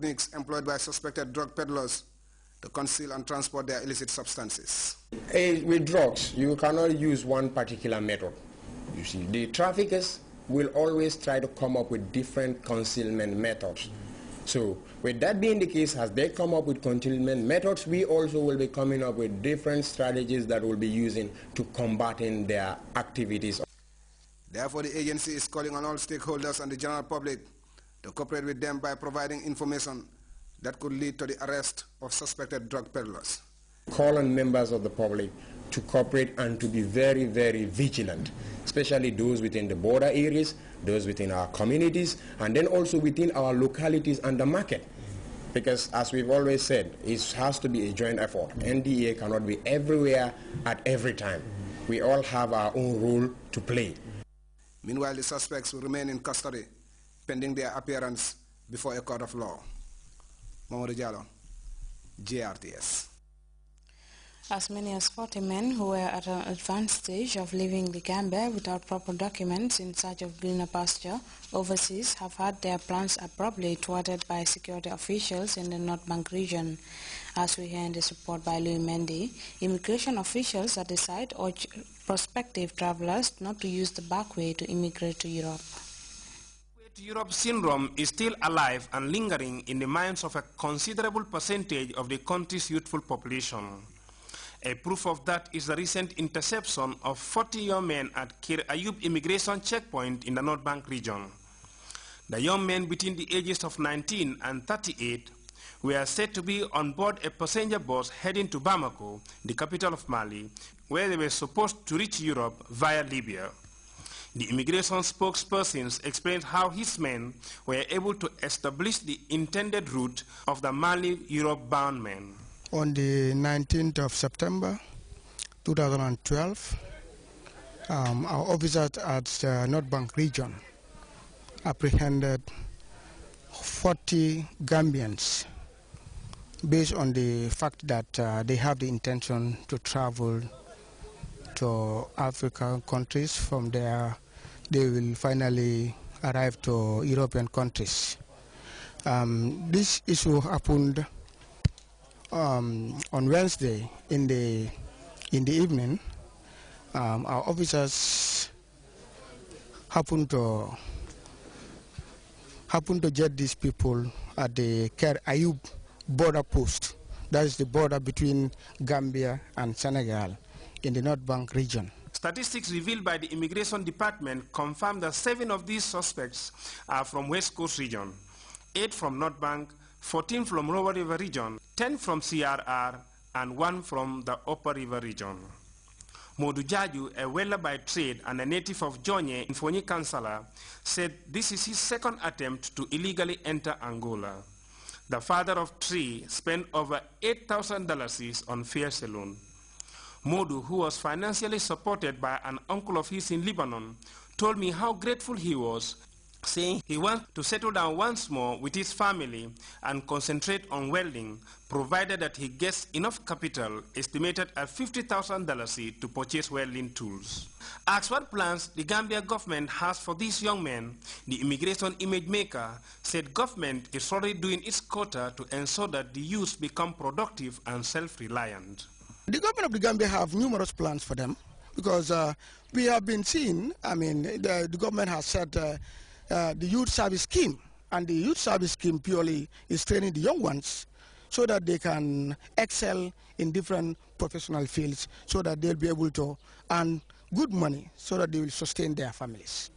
techniques employed by suspected drug peddlers to conceal and transport their illicit substances. With drugs, you cannot use one particular method. You see, the traffickers will always try to come up with different concealment methods. So, with that being the case, as they come up with concealment methods, we also will be coming up with different strategies that we'll be using to combating their activities. Therefore, the agency is calling on all stakeholders and the general public to cooperate with them by providing information that could lead to the arrest of suspected drug peddlers. Call on members of the public to cooperate and to be very, very vigilant, especially those within the border areas, those within our communities, and then also within our localities and the market. Because as we've always said, it has to be a joint effort. NDA cannot be everywhere at every time. We all have our own role to play. Meanwhile, the suspects will remain in custody pending their appearance before a court of law. Mamadou Diallo, Grts. As many as 40 men who were at an advanced stage of leaving the Gambia without proper documents in search of greener pasture overseas have had their plans abruptly thwarted by security officials in the North Bank region. As we hear in this report by Louis Mendy, immigration officials at the site urge prospective travelers not to use the back way to immigrate to Europe. Europe syndrome is still alive and lingering in the minds of a considerable percentage of the country's youthful population. A proof of that is the recent interception of 40 young men at Kir Ayub immigration checkpoint in the North Bank region. The young men between the ages of 19 and 38 were said to be on board a passenger bus heading to Bamako, the capital of Mali, where they were supposed to reach Europe via Libya. The immigration spokespersons explained how his men were able to establish the intended route of the Mali-Europe-bound men. On the 19th of September 2012, our officers at the North Bank region apprehended 40 Gambians based on the fact that they have the intention to travel to African countries. From there, they will finally arrive to European countries. This issue happened on Wednesday in the evening. Our officers happened to get these people at the Kir Ayub border post. That is the border between Gambia and Senegal in the North Bank region. Statistics revealed by the Immigration Department confirm that 7 of these suspects are from West Coast region, 8 from North Bank, 14 from Lower River region, 10 from CRR, and 1 from the Upper River region. Modu Jaju, a welder by trade and a native of Jonye in Fonyi Kansala, said this is his second attempt to illegally enter Angola. The father of 3 spent over $8,000 on fair saloon. Modu, who was financially supported by an uncle of his in Lebanon, told me how grateful he was, saying he wants to settle down once more with his family and concentrate on welding, provided that he gets enough capital, estimated at $50,000 to purchase welding tools. Asked what plans the Gambia government has for these young men, the immigration image maker said government is already doing its quota to ensure that the youth become productive and self-reliant. The government of the Gambia have numerous plans for them because we have been seeing, the government has set the youth service scheme, and the youth service scheme purely is training the young ones so that they can excel in different professional fields so that they'll be able to earn good money so that they will sustain their families.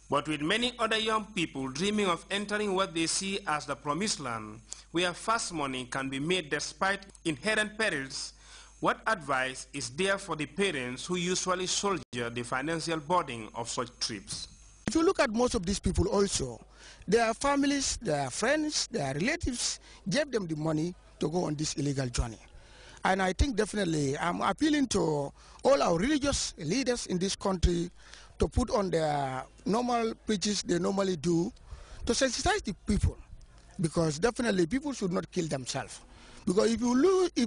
But with many other young people dreaming of entering what they see as the promised land, where fast money can be made despite inherent perils, what advice is there for the parents who usually shoulder the financial burden of such trips? If you look at most of these people also, their families, their friends, their relatives gave them the money to go on this illegal journey. And I think definitely I'm appealing to all our religious leaders in this country to put on their normal preaches they normally do to sensitize the people, because definitely people should not kill themselves. Because if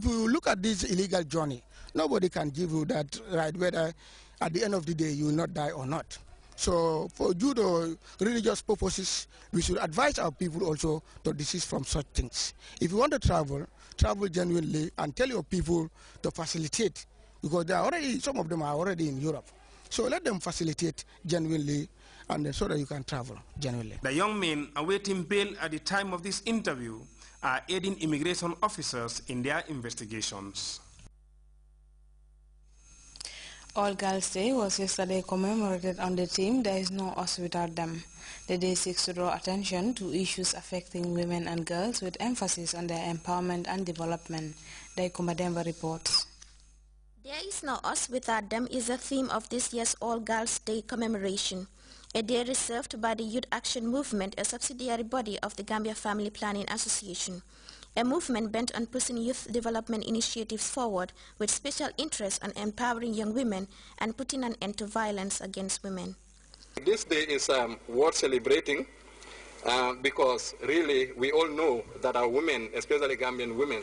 you look at this illegal journey, nobody can give you that right whether at the end of the day you will not die or not. So due to religious purposes, we should advise our people also to desist from such things. If you want to travel, travel genuinely and tell your people to facilitate, because some of them are already in Europe. So let them facilitate genuinely, and so that you can travel genuinely. The young men awaiting bail at the time of this interview are aiding immigration officers in their investigations. All Girls Day was yesterday commemorated on the theme "There is no us without them." The day seeks to draw attention to issues affecting women and girls with emphasis on their empowerment and development. The Kumademba reports. There is no us without them is the theme of this year's All Girls Day commemoration, a day reserved by the Youth Action Movement, a subsidiary body of the Gambia Family Planning Association. A movement bent on pushing youth development initiatives forward with special interest on empowering young women and putting an end to violence against women. This day is worth celebrating because really we all know that our women, especially Gambian women,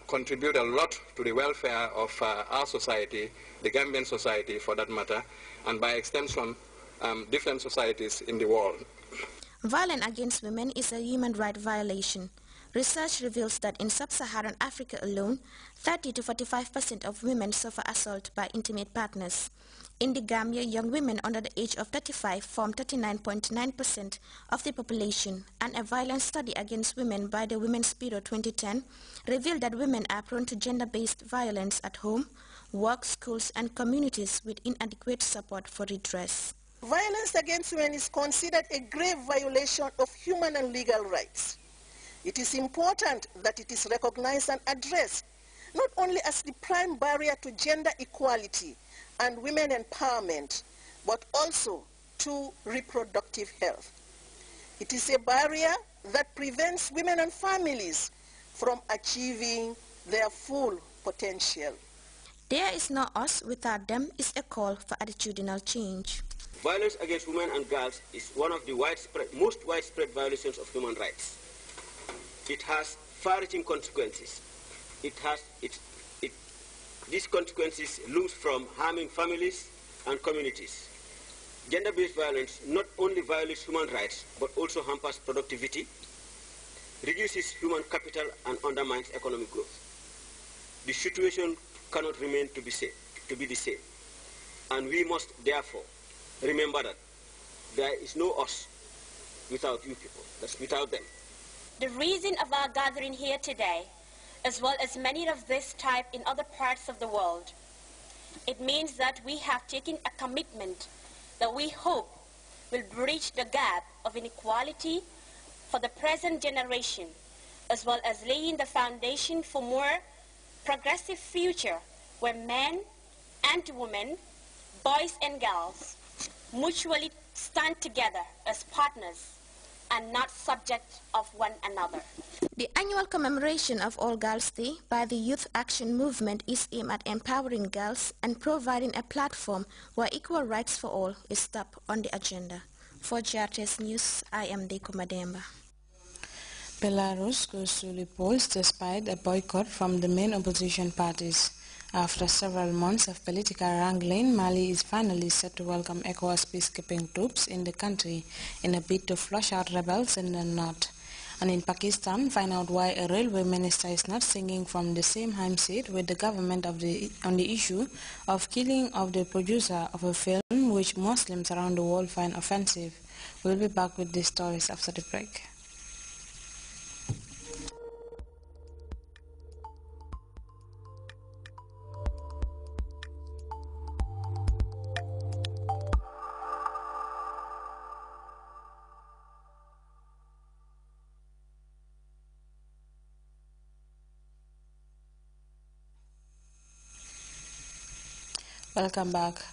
contribute a lot to the welfare of our society, the Gambian society for that matter, and by extension, different societies in the world. Violence against women is a human rights violation. Research reveals that in sub-Saharan Africa alone, 30 to 45% of women suffer assault by intimate partners. In the Gambia, young women under the age of 35 form 39.9% of the population, and a violence study against women by the Women's Bureau 2010 revealed that women are prone to gender-based violence at home, work, schools, and communities with inadequate support for redress. Violence against women is considered a grave violation of human and legal rights. It is important that it is recognized and addressed not only as the prime barrier to gender equality and women empowerment, but also to reproductive health. It is a barrier that prevents women and families from achieving their full potential. There is no us without them is a call for attitudinal change. Violence against women and girls is one of the most widespread violations of human rights. It has far-reaching consequences. These consequences looms from harming families and communities. Gender-based violence not only violates human rights, but also hampers productivity, reduces human capital, and undermines economic growth. The situation cannot remain to be the same. And we must therefore remember that there is no us without you people, that's without them. The reason of our gathering here today, as well as many of this type in other parts of the world, it means that we have taken a commitment that we hope will bridge the gap of inequality for the present generation, as well as laying the foundation for more progressive future where men and women, boys and girls, mutually stand together as partners and not subject of one another. The annual commemoration of All Girls Day by the Youth Action Movement is aimed at empowering girls and providing a platform where equal rights for all is top on the agenda. For Grts News, I am Deiko Mademba. Belarus goes to the polls despite a boycott from the main opposition parties. After several months of political wrangling, Mali is finally set to welcome ECOWAS peacekeeping troops in the country in a bid to flush out rebels in the north. And in Pakistan, find out why a railway minister is not singing from the same hymn sheet with the government on the issue of killing of the producer of a film which Muslims around the world find offensive. We'll be back with these stories after the break. Welcome back.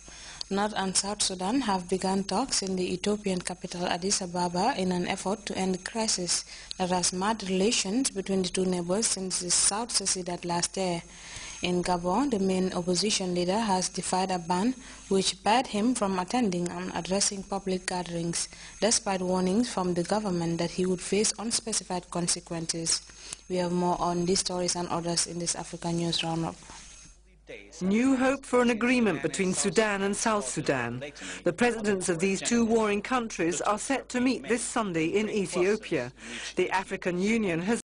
North and South Sudan have begun talks in the Ethiopian capital Addis Ababa in an effort to end the crisis that has marred relations between the two neighbors since the South seceded last year. In Gabon, the main opposition leader has defied a ban which barred him from attending and addressing public gatherings, despite warnings from the government that he would face unspecified consequences. We have more on these stories and others in this African News Roundup. New hope for an agreement between Sudan and South Sudan. The presidents of these two warring countries are set to meet this Sunday in Ethiopia. The African Union has